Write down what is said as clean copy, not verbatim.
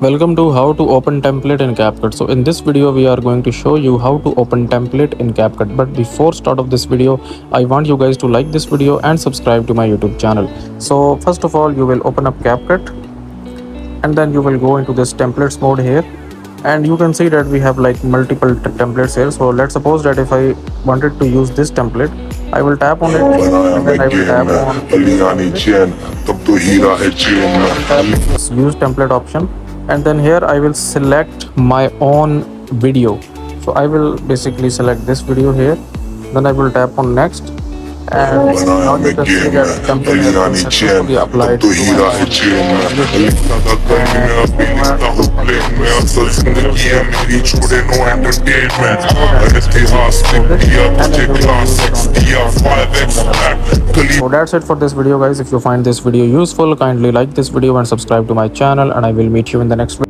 Welcome to how to open template in CapCut. So in this video we are going to show you how to open template in CapCut. But before start of this video, I want you guys to like this video and subscribe to my YouTube channel. So first of all, you will open up CapCut and then you will go into this templates mode here, and you can see that we have like multiple templates here. So let's suppose that if I wanted to use this template, I will tap on it and then I will tap on use template option, and then here I will select my own video. So I will basically select this video here, then I will tap on next, and now you can see that template has been successfully applied to so that's it for this video guys. If you find this video useful, kindly like this video and subscribe to my channel, and I will meet you in the next video.